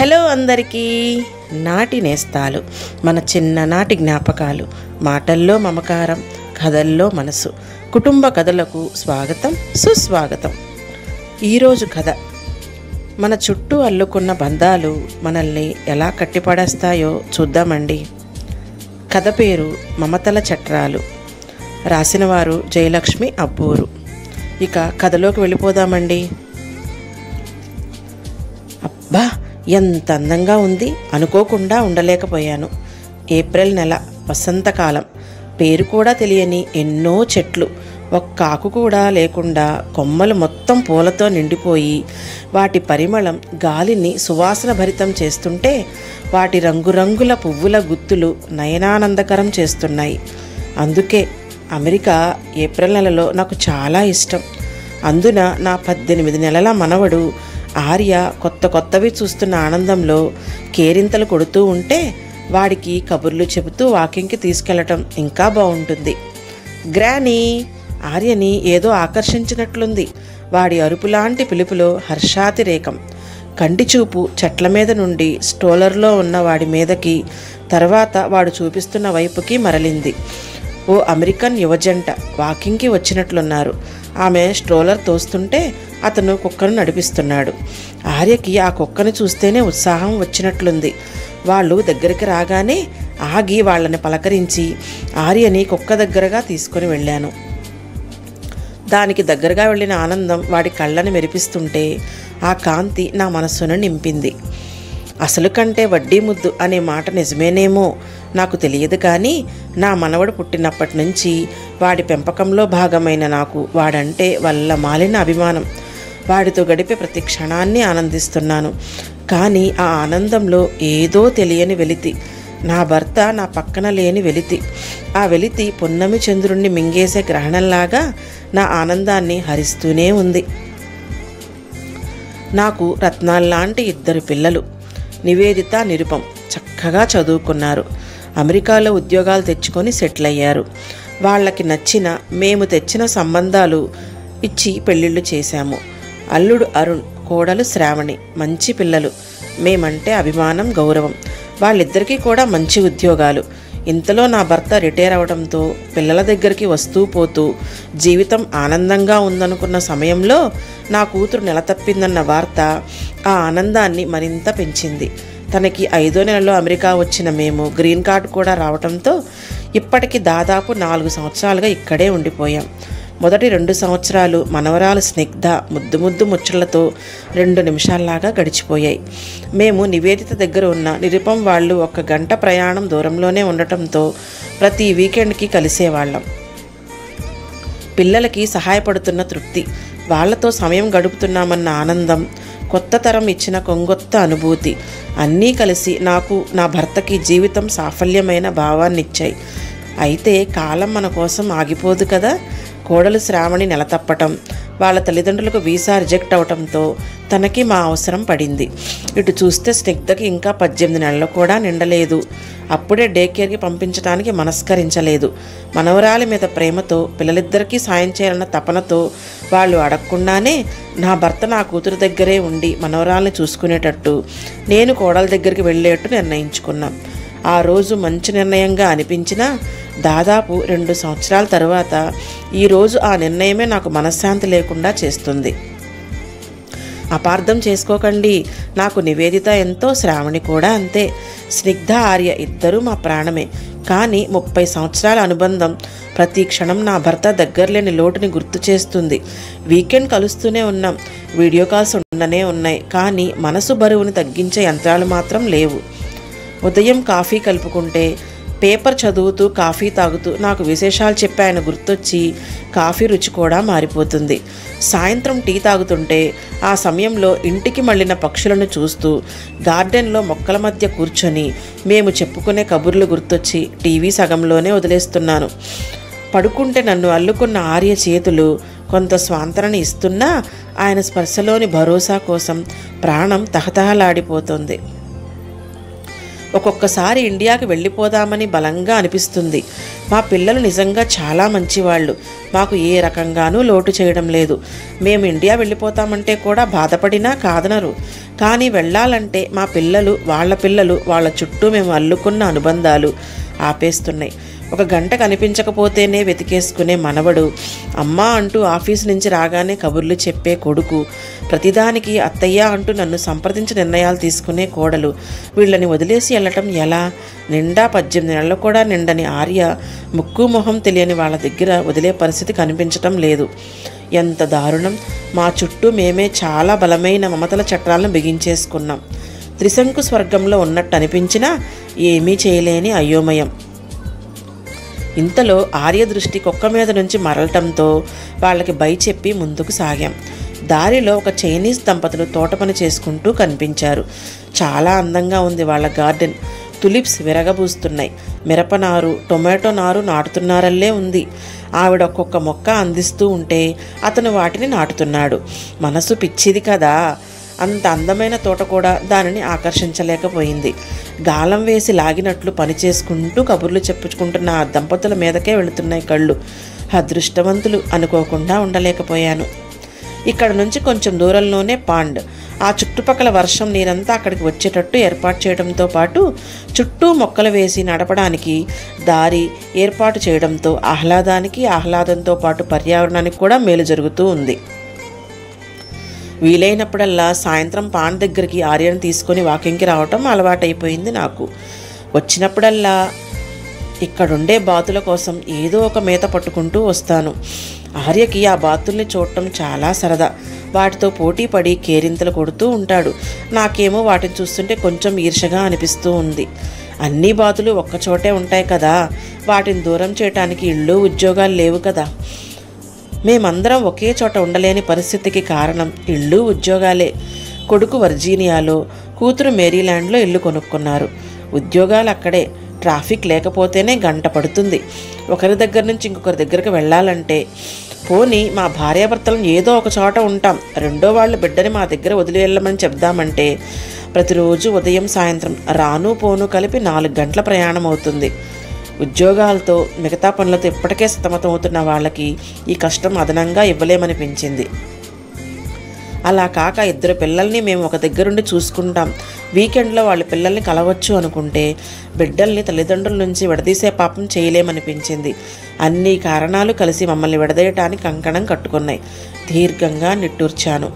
Hello అందరికీ. నాటి నేస్తాలు, మన చిన్ననాటి జ్ఞాపకాలు, మాటల్లో మమకారం, కథల్లో మనసు, కుటుంబ కథలకు స్వాగతం, సుస్వాగతం. ఈరోజు కథ, మన చుట్టూ అల్లుకున్న బంధాలు మనల్ని ఎలా కట్టిపడేస్తాయో చూద్దామండి. కథ పేరు మమతల చట్రాలు. రాసినవారు జయలక్ష్మి అబ్బూరు. ఇక కథలోకి వెళ్ళిపోదామండి. అబ్బా, ఎంత అందంగా ఉంది, అనుకోకుండా ఉండలేకపోయాను. ఏప్రిల్ నెల, వసంతకాలం. పేరు కూడా తెలియని ఎన్నో చెట్లు, ఒక్క ఆకు కూడా లేకుండా కొమ్మలు మొత్తం పూలతో నిండిపోయి వాటి పరిమళం గాలిని సువాసన భరితం చేస్తుంటే వాటి రంగురంగుల పువ్వుల గుత్తులు నయనానందకరం చేస్తున్నాయి. అందుకే అమెరికా ఏప్రిల్ నెలలో నాకు చాలా ఇష్టం. అందున నా 18 నెలల మనవడు ఆర్య కొత్తవి చూస్తున్న ఆనందంలో కేరింతలు కొడుతూ ఉంటే వాడికి కబుర్లు చెబుతూ వాకింగ్కి తీసుకెళ్లటం ఇంకా బాగుంటుంది. గ్రానీ, ఆర్యని ఏదో ఆకర్షించినట్లుంది. వాడి అరుపులాంటి పిలుపులో హర్షాతిరేకం. కంటి చూపు చెట్ల మీద నుండి స్ట్రోలర్లో ఉన్న వాడి మీదకి, తర్వాత వాడు చూపిస్తున్న వైపుకి మరలింది. ఓ అమెరికన్ యువజంట వాకింగ్కి వచ్చినట్లున్నారు. ఆమె స్ట్రోలర్ తోస్తుంటే అతను కుక్కను నడిపిస్తున్నాడు. ఆర్యకి ఆ కుక్కను చూస్తేనే ఉత్సాహం వచ్చినట్లుంది. వాళ్ళు దగ్గరికి రాగానే ఆగి వాళ్ళని పలకరించి ఆర్యని కుక్క దగ్గరగా తీసుకొని వెళ్ళాను. దానికి దగ్గరగా వెళ్ళిన ఆనందం వాడి కళ్ళని మెరిపిస్తుంటే ఆ కాంతి నా మనస్సును నింపింది. అసలు కంటే వడ్డీ ముద్దు అనే మాట నిజమేనేమో నాకు తెలియదు, కానీ నా మనవడు పుట్టినప్పటి నుంచి వాడి పెంపకంలో భాగమైన నాకు వాడంటే వల్ల మాలిన అభిమానం. వాడితో గడిపే ప్రతి క్షణాన్ని ఆనందిస్తున్నాను. కానీ ఆ ఆనందంలో ఏదో తెలియని వెలితి. నా భర్త నా పక్కన లేని వెలితి. ఆ వెలితి పున్నమి చంద్రుణ్ణి మింగేసే గ్రహణంలాగా నా ఆనందాన్ని హరిస్తూనే ఉంది. నాకు రత్నాల్లాంటి 2 పిల్లలు. నివేదిత, నిరుపం చక్కగా చదువుకున్నారు. అమెరికాలో ఉద్యోగాలు తెచ్చుకొని సెటిల్ అయ్యారు. వాళ్ళకి నచ్చిన, మేము తెచ్చిన సంబంధాలు ఇచ్చి పెళ్ళిళ్ళు చేశాము. అల్లుడు అరుణ్, కోడలు శ్రావణి మంచి పిల్లలు. మేమంటే అభిమానం, గౌరవం. వాళ్ళిద్దరికీ కూడా మంచి ఉద్యోగాలు. ఇంతలో నా భర్త రిటైర్ అవడంతో పిల్లల దగ్గరికి వస్తూ పోతూ జీవితం ఆనందంగా ఉందనుకున్న సమయంలో నా కూతురు నెలతప్పిందన్న వార్త ఆ ఆనందాన్ని మరింత పెంచింది. తనకి 5వ నెలలో అమెరికా వచ్చిన మేము గ్రీన్ కార్డు కూడా రావడంతో ఇప్పటికి దాదాపు 4 సంవత్సరాలుగా ఇక్కడే ఉండిపోయాం. మొదటి 2 సంవత్సరాలు మనవరాలు స్నిగ్ధ ముద్దు ముచ్చళ్లతో 2 నిమిషాల్లాగా గడిచిపోయాయి. మేము నివేదిత దగ్గర ఉన్న నిరుపం వాళ్ళు 1 గంట ప్రయాణం దూరంలోనే ఉండటంతో ప్రతి వీకెండ్కి కలిసేవాళ్ళం. పిల్లలకి సహాయపడుతున్న తృప్తి, వాళ్లతో సమయం గడుపుతున్నామన్న ఆనందం, కొత్త తరం ఇచ్చిన కొంగొత్త అనుభూతి అన్నీ కలిసి నాకు, నా భర్తకి జీవితం సాఫల్యమైన భావాన్నిచ్చాయి. అయితే కాలం మన కోసం ఆగిపోదు కదా. కోడలు శ్రావణి నెల తప్పటం, వాళ్ళ తల్లిదండ్రులకు వీసా రిజెక్ట్ అవటంతో తనకి మా అవసరం పడింది. ఇటు చూస్తే స్నిగ్ధకి ఇంకా 18 నెలలు కూడా నిండలేదు. అప్పుడే డే కేర్కి పంపించడానికి మనస్కరించలేదు. మనవరాలి మీద ప్రేమతో, పిల్లలిద్దరికీ సాయం చేయాలన్న తపనతో వాళ్ళు అడగకుండానే నా భర్త నా కూతురు దగ్గరే ఉండి మనవరాల్ని చూసుకునేటట్టు, నేను కోడల దగ్గరికి వెళ్ళేట్టు నిర్ణయించుకున్నాం. ఆ రోజు మంచి నిర్ణయంగా అనిపించినా దాదాపు 2 సంవత్సరాల తర్వాత ఈరోజు ఆ నిర్ణయమే నాకు మనశ్శాంతి లేకుండా చేస్తుంది. అపార్థం చేసుకోకండి, నాకు నివేదిత ఎంతో, శ్రావణి కూడా అంతే. స్నిగ్ధ, ఆర్య ఇద్దరూ మా ప్రాణమే. కానీ 30 సంవత్సరాల అనుబంధం ప్రతి క్షణం నా భర్త దగ్గరలేని లోటుని గుర్తు చేస్తుంది. వీకెండ్ కలుస్తూనే ఉన్నాం, వీడియో కాల్స్ ఉండనే ఉన్నాయి, కానీ మనసు బరువుని తగ్గించే యంత్రాలు మాత్రం లేవు. ఉదయం కాఫీ కలుపుకుంటే పేపర్ చదువుతూ కాఫీ తాగుతూ నాకు విశేషాలు చెప్పి ఆయన గుర్తొచ్చి కాఫీ రుచి కూడా మారిపోతుంది. సాయంత్రం టీ తాగుతుంటే ఆ సమయంలో ఇంటికి మళ్ళిన పక్షులను చూస్తూ గార్డెన్లో మొక్కల మధ్య కూర్చొని మేము చెప్పుకునే కబుర్లు గుర్తొచ్చి టీవీ సగంలోనే వదిలేస్తున్నాను. పడుకుంటే నన్ను అల్లుకున్న ఆర్య చేతులు కొంత స్వాంతనని ఇస్తున్నా ఆయన స్పర్శలోని భరోసా కోసం ప్రాణం తహతహలాడిపోతుంది. ఒక్కొక్కసారి ఇండియాకి వెళ్ళిపోదామని బలంగా అనిపిస్తుంది. మా పిల్లలు నిజంగా చాలా మంచివాళ్ళు. మాకు ఏ రకంగానూ లోటు చేయడం లేదు. మేము ఇండియా వెళ్ళిపోతామంటే కూడా బాధపడినా కాదనరు. కానీ వెళ్ళాలంటే మా పిల్లలు వాళ్ళ చుట్టూ మేము అల్లుకున్న అనుబంధాలు ఆపేస్తున్నాయి. ఒక గంట కనిపించకపోతేనే వెతికేసుకునే మనవడు, అమ్మా అంటూ ఆఫీసు నుంచి రాగానే కబుర్లు చెప్పే కొడుకు, ప్రతిదానికి అత్తయ్య అంటూ నన్ను సంప్రదించి నిర్ణయాలు తీసుకునే కోడలు, వీళ్ళని వదిలేసి వెళ్ళటం ఎలా? నిండా 18 నెలలు కూడా నిండని ఆర్య ముక్కు మొహం తెలియని వాళ్ళ దగ్గర వదిలే పరిస్థితి కనిపించటం లేదు. ఎంత దారుణం! మా చుట్టూ మేమే చాలా బలమైన మమతల చట్టాలను బిగించేసుకున్నాం. త్రిశంకు స్వర్గంలో ఉన్నట్టు అనిపించినా ఏమీ చేయలేని అయోమయం. ఇంతలో ఆర్య దృష్టి కుక్క మీద నుంచి మరలటంతో వాళ్ళకి బై చెప్పి ముందుకు సాగాం. దారిలో ఒక చైనీస్ దంపతులు తోట పని చేసుకుంటూ కనిపించారు. చాలా అందంగా ఉంది వాళ్ళ గార్డెన్. తులిప్స్ విరగబూస్తున్నాయి. మిరపనారు, టొమాటో నారు నాటుతున్నారల్లే ఉంది. ఆవిడ ఒక్కొక్క మొక్క అందిస్తూ ఉంటే అతను వాటిని నాటుతున్నాడు. మనసు పిచ్చిది కదా! అంత అందమైన తోట కూడా దానిని ఆకర్షించలేకపోయింది. గాలం వేసి లాగినట్లు పని చేసుకుంటూ కబుర్లు చెప్పుకుంటున్న ఆ దంపతుల మీదకే వెళుతున్నాయి కళ్ళు. అదృష్టవంతులు అనుకోకుండా ఉండలేకపోయాను. ఇక్కడ నుంచి కొంచెం దూరంలోనే పాండ్. ఆ చుట్టుపక్కల వర్షం నీరంతా అక్కడికి వచ్చేటట్టు ఏర్పాటు చేయడంతో పాటు చుట్టూ మొక్కలు వేసి నడపడానికి దారి ఏర్పాటు చేయడంతో ఆహ్లాదంతో పాటు పర్యావరణానికి కూడా మేలు జరుగుతూ ఉంది. వీలైనప్పుడల్లా సాయంత్రం పాండ్ దగ్గరికి ఆర్యను తీసుకొని వాకింగ్కి రావటం అలవాటైపోయింది నాకు. వచ్చినప్పుడల్లా ఇక్కడుండే బాతుల కోసం ఏదో ఒక మేత పట్టుకుంటూ వస్తాను. ఆర్యకి ఆ బాతుల్ని చూడటం చాలా సరదా. వాటితో పోటీ పడి కేరింతలు కొడుతూ ఉంటాడు. నాకేమో వాటిని చూస్తుంటే కొంచెం ఈర్షగా అనిపిస్తూ ఉంది. అన్ని బాతులు ఒక్కచోటే ఉంటాయి కదా, వాటిని దూరం చేయటానికి ఇళ్ళు ఉద్యోగాలు లేవు కదా. మేమందరం ఒకే చోట ఉండలేని పరిస్థితికి కారణం ఇళ్ళు ఉద్యోగాలే. కొడుకు వర్జీనియాలో, కూతురు మేరీల్యాండ్లో ఇల్లు కొనుక్కున్నారు. ఉద్యోగాలు అక్కడే. ట్రాఫిక్ లేకపోతేనే గంట పడుతుంది ఒకరి దగ్గర నుంచి ఇంకొకరి దగ్గరికి వెళ్ళాలంటే. పోనీ మా భార్యాభర్తలను ఏదో ఒక చోట ఉంటాం, రెండో వాళ్ళ బిడ్డని మా దగ్గర వదిలి వెళ్ళమని చెప్దామంటే ప్రతిరోజు ఉదయం సాయంత్రం రాను పోను కలిపి 4 గంటల ప్రయాణం అవుతుంది. ఉద్యోగాలతో మిగతా పనులతో ఇప్పటికే సతమతమవుతున్న వాళ్ళకి ఈ కష్టం అదనంగా ఇవ్వలేమనిపించింది. అలా కాక 2 పిల్లల్ని మేము ఒక దగ్గరుండి చూసుకుంటాం, వీకెండ్లో వాళ్ళ పిల్లల్ని కలవచ్చు అనుకుంటే బిడ్డల్ని తల్లిదండ్రుల నుంచి విడదీసే పాపం చేయలేమనిపించింది. అన్ని కారణాలు కలిసి మమ్మల్ని విడదీయటానికి కంకణం కట్టుకున్నాయి. దీర్ఘంగా నిట్టూర్చాను.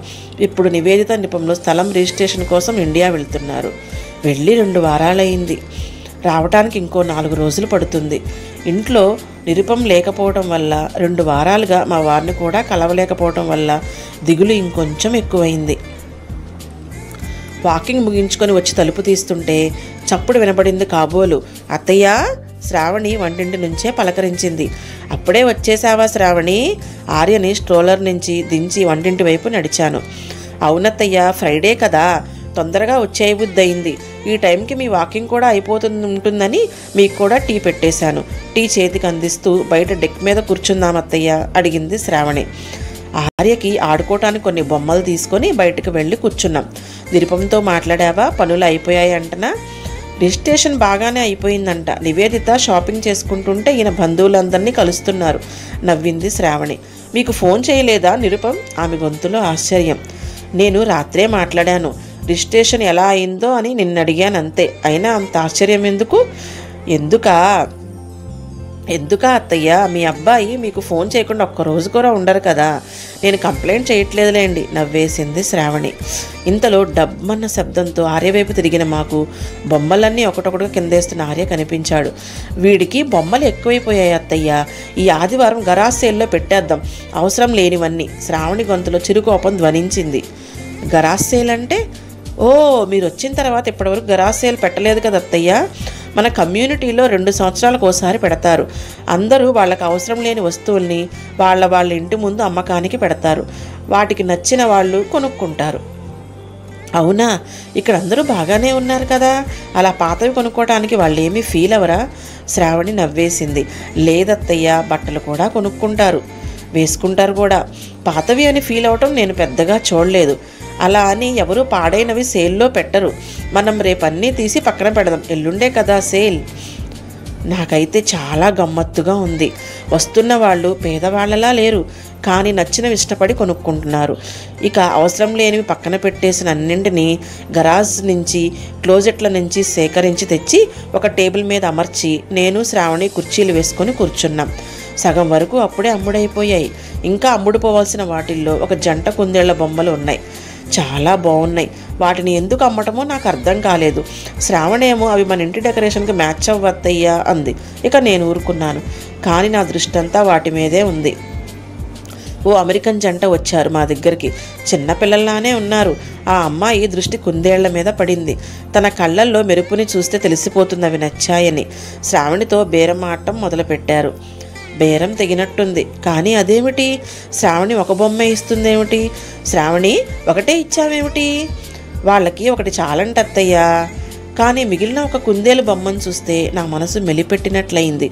ఇప్పుడు నివేదిత నిపంలో స్థలం రిజిస్ట్రేషన్ కోసం ఇండియా వెళ్తున్నారు. వెళ్ళి 2 వారాలైంది. రావటానికి ఇంకో 4 రోజులు పడుతుంది. ఇంట్లో నిరుపం లేకపోవడం వల్ల 2 వారాలుగా మా వారిని కూడా కలవలేకపోవడం వల్ల దిగులు ఇంకొంచెం ఎక్కువైంది. వాకింగ్ ముగించుకొని వచ్చి తలుపు తీస్తుంటే చప్పుడు వినబడింది కాబోలు. అత్తయ్య! శ్రావణి వంటింటి నుంచే పలకరించింది. అప్పుడే వచ్చేసావా శ్రావణి? ఆర్యని స్ట్రోలర్ నుంచి దించి వంటింటి వైపు నడిచాను. అవునత్తయ్య, ఫ్రైడే కదా, తొందరగా వచ్చేయబుద్దయింది. ఈ టైంకి మీ వాకింగ్ కూడా ఉంటుందని మీకు కూడా టీ పెట్టేశాను. టీ చేతికి అందిస్తూ బయట డెక్ మీద కూర్చుందామత్తయ్య అడిగింది శ్రావణి. ఆర్యకి ఆడుకోవటానికి కొన్ని బొమ్మలు తీసుకొని బయటకు వెళ్ళి కూర్చున్నాం. నిరుపంతో మాట్లాడావా? పనులు అయిపోయాయంటనా? రిజిస్ట్రేషన్ బాగానే అయిపోయిందంట. నివేదిత షాపింగ్ చేసుకుంటుంటే ఈయన బంధువులందరినీ కలుస్తున్నారు నవ్వింది శ్రావణి. మీకు ఫోన్ చేయలేదా నిరుపం? ఆమె గొంతులో ఆశ్చర్యం. నేను రాత్రే మాట్లాడాను. రిజిస్ట్రేషన్ ఎలా అయిందో అని నిన్ను అడిగానంతే. అయినా అంత ఆశ్చర్యం ఎందుకా అత్తయ్య? మీ అబ్బాయి మీకు ఫోన్ చేయకుండా ఒక్కరోజు కూడా ఉండరు కదా. నేను కంప్లైంట్ చేయట్లేదులేండి నవ్వేసింది శ్రావణి. ఇంతలో డబ్బన్న శబ్దంతో ఆర్య వైపు తిరిగిన మాకు బొమ్మలన్నీ ఒకటొకటిగా కిందేస్తున్న ఆర్య కనిపించాడు. వీడికి బొమ్మలు ఎక్కువైపోయాయి అత్తయ్య, ఈ ఆదివారం గరాజ్ సేల్లో పెట్టేద్దాం, అవసరం లేనివన్నీ. శ్రావణి గొంతులో చిరుకోపం ధ్వనించింది. గరాజ్ సేల్ అంటే? ఓ, మీరు వచ్చిన తర్వాత ఇప్పటివరకు గరాజ్ సేల్ పెట్టలేదు కదా అత్తయ్య. మన కమ్యూనిటీలో 2 సంవత్సరాలకు ఒకసారి పెడతారు. అందరూ వాళ్ళకి అవసరం లేని వస్తువుల్ని వాళ్ళ ఇంటి ముందు అమ్మకానికి పెడతారు. వాటికి నచ్చిన వాళ్ళు కొనుక్కుంటారు. అవునా? ఇక్కడ అందరూ బాగానే ఉన్నారు కదా, అలా పాతవి కొనుక్కోవడానికి వాళ్ళు ఏమీ ఫీల్ అవరా? శ్రావణి నవ్వేసింది. లేదత్తయ్య, బట్టలు కూడా కొనుక్కుంటారు, వేసుకుంటారు కూడా. పాతవి అని ఫీల్ అవటం నేను పెద్దగా చూడలేదు. అలా అని ఎవరు పాడైనవి సేల్లో పెట్టరు. మనం రేపన్నీ తీసి పక్కన పెడదాం, ఎల్లుండే కదా సేల్. నాకైతే చాలా గమ్మత్తుగా ఉంది. వస్తున్న వాళ్ళు పేదవాళ్ళలా లేరు, కానీ నచ్చినవి ఇష్టపడి కొనుక్కుంటున్నారు. ఇక అవసరం లేనివి పక్కన పెట్టేసిన అన్నింటినీ గరాజ్ నుంచి క్లోజెట్ల నుంచి సేకరించి తెచ్చి ఒక టేబుల్ మీద అమర్చి నేను శ్రావణి కుర్చీలు వేసుకొని కూర్చున్నాం. సగం వరకు అప్పుడే అమ్ముడైపోయాయి. ఇంకా అమ్ముడుపోవాల్సిన వాటిల్లో ఒక జంట కుందేళ్ల బొమ్మలు ఉన్నాయి. చాలా బాగున్నాయి. వాటిని ఎందుకు అమ్మటమో నాకు అర్థం కాలేదు. శ్రావణేమో అవి మన ఇంటి డెకరేషన్కి మ్యాచ్ అవ్వద్దయ్యా అంది. ఇక నేను ఊరుకున్నాను. కానీ నా దృష్టి అంతా వాటి మీదే ఉంది. ఓ అమెరికన్ జంట వచ్చారు మా దగ్గరికి. చిన్నపిల్లల్లానే ఉన్నారు. ఆ అమ్మాయి దృష్టి కుందేళ్ల మీద పడింది. తన కళ్ళల్లో మెరుపుని చూస్తే తెలిసిపోతుంది అవి నచ్చాయని. శ్రావణితో బేరం ఆడటం మొదలుపెట్టారు. బేరం తెగినట్టుంది. కానీ అదేమిటి, శ్రావణి ఒక బొమ్మే ఇస్తుందేమిటి? శ్రావణి ఒకటే ఇచ్చావేమిటి? వాళ్ళకి ఒకటి చాలంట అత్తయ్యా. కానీ మిగిలిన ఒక కుందేలు బొమ్మను చూస్తే నా మనసు మెలిపెట్టినట్లయింది.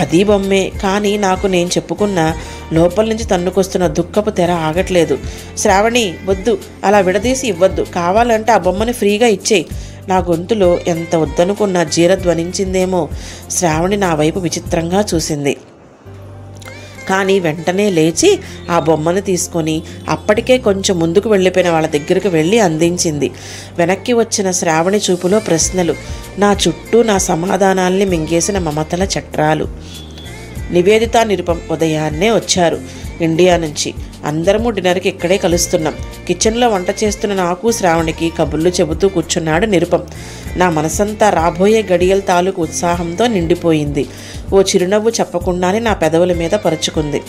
అది బొమ్మే, కానీ నాకు నేను చెప్పుకున్న లోపల నుంచి తన్నుకొస్తున్న దుఃఖపు తెర ఆగట్లేదు. శ్రావణి వద్దు, అలా విడదీసి ఇవ్వద్దు. కావాలంటే ఆ బొమ్మని ఫ్రీగా ఇచ్చేయి. నా గొంతులో ఎంత వద్దనుకున్న జీర ధ్వనించిందేమో. శ్రావణి నా వైపు విచిత్రంగా చూసింది. కానీ వెంటనే లేచి ఆ బొమ్మను తీసుకొని అప్పటికే కొంచెం ముందుకు వెళ్ళిపోయిన వాళ్ళ దగ్గరికి వెళ్ళి అందించింది. వెనక్కి వచ్చిన శ్రావణి చూపులో ప్రశ్నలు, నా చుట్టూ నా సమాధానాల్ని మింగేసిన మమతల చట్రాలు. నివేదిత, నిరుపం ఉదయాన్నే వచ్చారు ఇండియా నుంచి. అందరము డిన్నర్కి ఇక్కడే కలుస్తున్నాం. కిచెన్లో వంట చేస్తున్న నాకు శ్రావణికి కబుర్లు చెబుతూ కూర్చున్నాడు నిరుపం. నా మనసంతా రాబోయే గడియల తాలూకు ఉత్సాహంతో నిండిపోయింది. ఓ చిరునవ్వు చెప్పకుండానే నా పెదవుల మీద పరుచుకుంది.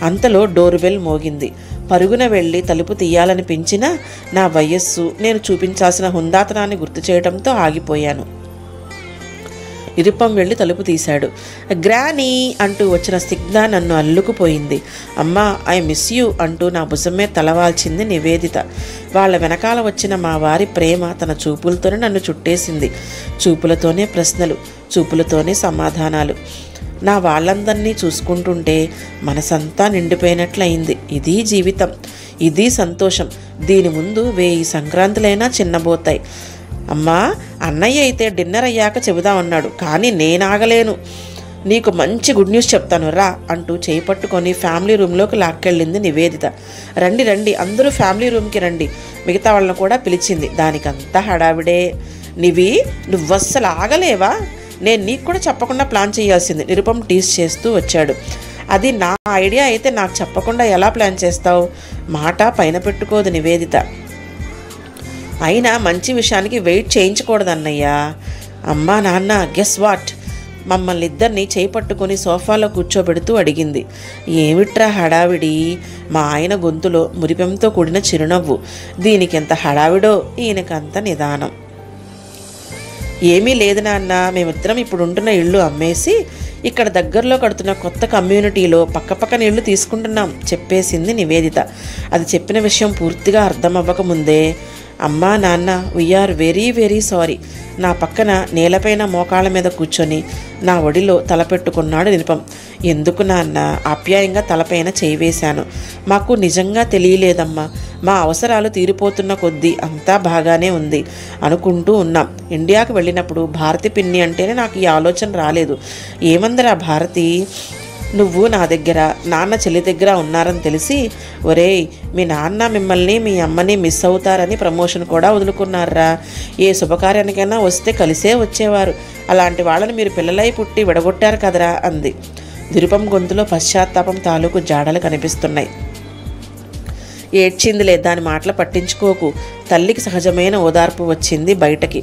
అంతలో డోర్ బెల్ మోగింది. పరుగున వెళ్ళి తలుపు తీయాలనిపించినా నా వయస్సు, నేను చూపించాల్సిన హుందాతనాన్ని గుర్తు చేయడంతో ఆగిపోయాను. నిరుపం వెళ్ళి తలుపు తీశాడు. గ్రానీ అంటూ వచ్చిన సిగ్న నన్ను అల్లుకుపోయింది. అమ్మా, ఐ మిస్ యూ అంటూ నా భుజమే తలవాల్చింది నివేదిత. వాళ్ళ వెనకాల వచ్చిన మా వారి ప్రేమ తన చూపులతోనే నన్ను చుట్టేసింది. చూపులతోనే ప్రశ్నలు, చూపులతోనే సమాధానాలు. నా వాళ్ళందరినీ చూసుకుంటుంటే మనసంతా నిండిపోయినట్లయింది. ఇది జీవితం, ఇది సంతోషం. దీని ముందు 1000 సంక్రాంతులైనా చిన్నబోతాయి. అమ్మా, అన్నయ్య అయితే డిన్నర్ అయ్యాక చెబుదామన్నాడు, కానీ నేను ఆగలేను. నీకు మంచి గుడ్ న్యూస్ చెప్తాను రా అంటూ చేయి పట్టుకొని ఫ్యామిలీ రూమ్లోకి లాక్కెళ్ళింది నివేదిత. రండి రండి, అందరూ ఫ్యామిలీ రూమ్కి రండి. మిగతా వాళ్ళని కూడా పిలిచింది. దానికంతా హడావిడే. నివి, నువ్వస్సలు ఆగలేవా? నేను నీకు కూడా చెప్పకుండా ప్లాన్ చేయాల్సింది. నిరుపం టీస్ చేస్తూ వచ్చాడు. అది నా ఐడియా అయితే నాకు చెప్పకుండా ఎలా ప్లాన్ చేస్తావు? మాట పైన పెట్టుకోదు నివేదిత. అయినా మంచి విషయానికి వెయిట్ చేయించకూడదన్నయ్యా. అమ్మా నాన్న, గెస్ వాట్? మమ్మల్ని ఇద్దరిని చేయి పట్టుకొని సోఫాలో కూర్చోబెడుతూ అడిగింది. ఏమిట్రా హడావిడి? మా ఆయన గొంతులో మురిపెంతో కూడిన చిరునవ్వు. దీనికెంత హడావిడో, ఈయనకంత నిదానం. ఏమీ లేదు నాన్న, మేమిద్దరం ఇప్పుడు ఉంటున్న ఇళ్ళు అమ్మేసి ఇక్కడ దగ్గరలో కడుతున్న కొత్త కమ్యూనిటీలో పక్కపక్కన ఇళ్ళు తీసుకుంటున్నాం చెప్పేసింది నివేదిత. అది చెప్పిన విషయం పూర్తిగా అర్థం అవ్వకముందే, అమ్మా నాన్న, వీఆర్ వెరీ వెరీ సారీ. నా పక్కన నేలపైన మోకాళ్ళ మీద కూర్చొని నా ఒడిలో తలపెట్టుకున్నాడు నిరుపం. ఎందుకు నాన్న? ఆప్యాయంగా తలపైన చేయి వేశాను. మాకు నిజంగా తెలియలేదమ్మా. మా అవసరాలు తీరిపోతున్న కొద్దీ అంతా బాగానే ఉంది అనుకుంటూ ఉన్నాం. ఇండియాకు వెళ్ళినప్పుడు భారతి పిన్ని అంటేనే నాకు ఈ ఆలోచన రాలేదు. ఏమందరా భారతి? నువ్వు నా దగ్గర, నాన్న చెల్లి దగ్గర ఉన్నారని తెలిసి, ఒరేయ్, మీ నాన్న మిమ్మల్ని మీ అమ్మని మిస్ అవుతారని ప్రమోషన్ కూడా వదులుకున్నారా? ఏ శుభకార్యానికైనా వస్తే కలిసే వచ్చేవారు. అలాంటి వాళ్ళని మీరు పిల్లలై పుట్టి విడగొట్టారు కదరా అంది. నిరుపం గొంతులో పశ్చాత్తాపం తాలూకు జాడలు కనిపిస్తున్నాయి. ఏడ్చిందిలే, దాని మాటలు పట్టించుకోకు. తల్లికి సహజమైన ఓదార్పు వచ్చింది బయటకి.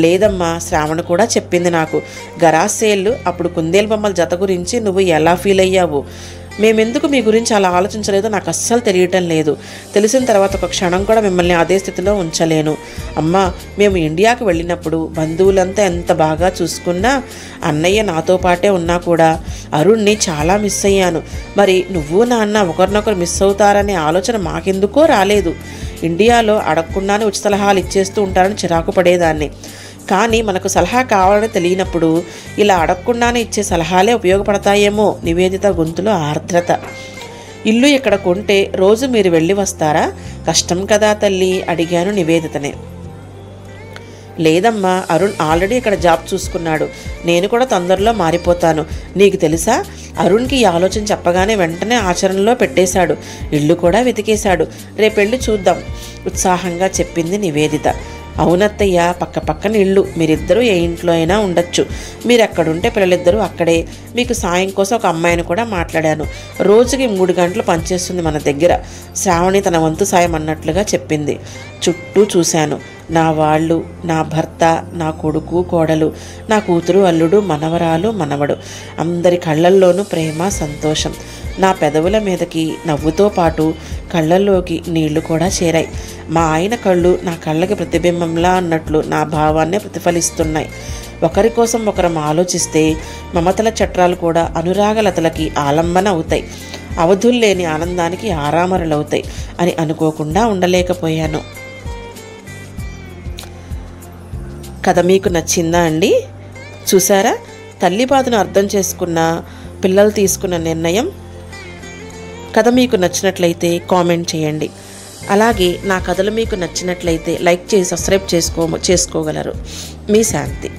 లేదమ్మా, శ్రావణ కూడా చెప్పింది నాకు. గరాజ్ సేల్ అప్పుడు కుందేలు బొమ్మల జత గురించి నువ్వు ఎలా ఫీల్ అయ్యావు? మేమెందుకు మీ గురించి అలా ఆలోచించలేదో నాకు అస్సలు తెలియటం లేదు. తెలిసిన తర్వాత ఒక క్షణం కూడా మిమ్మల్ని అదే స్థితిలో ఉంచలేను. అమ్మా, మేము ఇండియాకు వెళ్ళినప్పుడు బంధువులంతా ఎంత బాగా చూసుకున్నా, అన్నయ్య నాతో పాటే ఉన్నా కూడా అరుణ్ని చాలా మిస్ అయ్యాను. మరి నువ్వు నాన్న ఒకరినొకరు మిస్ అవుతారనే ఆలోచన మాకెందుకో రాలేదు. ఇండియాలో అడగకుండానే ఉచిత సలహాలు ఇచ్చేస్తూ ఉంటారని చిరాకు పడేదాన్ని. కానీ మనకు సలహా కావాలని తెలియనప్పుడు ఇలా అడగకుండానే ఇచ్చే సలహాలే ఉపయోగపడతాయేమో. నివేదిత గొంతులో ఆర్ద్రత. ఇల్లు ఇక్కడ కొంటే రోజు మీరు వెళ్ళి వస్తారా? కష్టం కదా తల్లి అడిగాను నివేదితనే. లేదమ్మా, అరుణ్ ఆల్రెడీ ఇక్కడ జాబ్ చూసుకున్నాడు. నేను కూడా తొందరలో మారిపోతాను. నీకు తెలుసా, అరుణ్కి ఈ ఆలోచన చెప్పగానే వెంటనే ఆచరణలో పెట్టేశాడు. ఇల్లు కూడా వెతికేశాడు. రేపెళ్ళి చూద్దాం ఉత్సాహంగా చెప్పింది నివేదిత. అవునత్తయ్య, పక్క పక్కన ఇళ్ళు, మీరిద్దరూ ఏ ఇంట్లో అయినా ఉండొచ్చు. మీరు ఎక్కడుంటే పిల్లలిద్దరూ అక్కడే. మీకు సాయం కోసం ఒక అమ్మాయిని కూడా మాట్లాడాను. రోజుకి 3 గంటలు పనిచేస్తుంది మన దగ్గర. శ్రావణి తన వంతు సాయం అన్నట్లుగా చెప్పింది. చుట్టూ చూశాను. నా వాళ్ళు, నా భర్త, నా కొడుకు కోడలు, నా కూతురు అల్లుడు, మనవరాలు మనవడు, అందరి కళ్ళల్లోనూ ప్రేమ సంతోషం. నా పెదవుల మీదకి నవ్వుతో పాటు కళ్ళల్లోకి నీళ్లు కూడా చేరాయి. మా ఆయన కళ్ళు నా కళ్ళకి ప్రతిబింబంలా అన్నట్లు నా భావాన్నే ప్రతిఫలిస్తున్నాయి. ఒకరి కోసం ఒకరం ఆలోచిస్తే మమతల చట్రాలు కూడా అనురాగలతలకి ఆలంబన అవుతాయి. అవధుల్లేని ఆనందానికి ఆరామరులవుతాయి అని అనుకోకుండా ఉండలేకపోయాను. కథ మీకు నచ్చిందా అండి? చూసారా, తల్లి బాధను అర్థం చేసుకున్న పిల్లలు తీసుకున్న నిర్ణయం. కథ మీకు నచ్చినట్లయితే కామెంట్ చేయండి. అలాగే నా కథలు మీకు నచ్చినట్లయితే లైక్ చేసి సబ్స్క్రైబ్ చేసుకోగలరు. మీ శాంతి.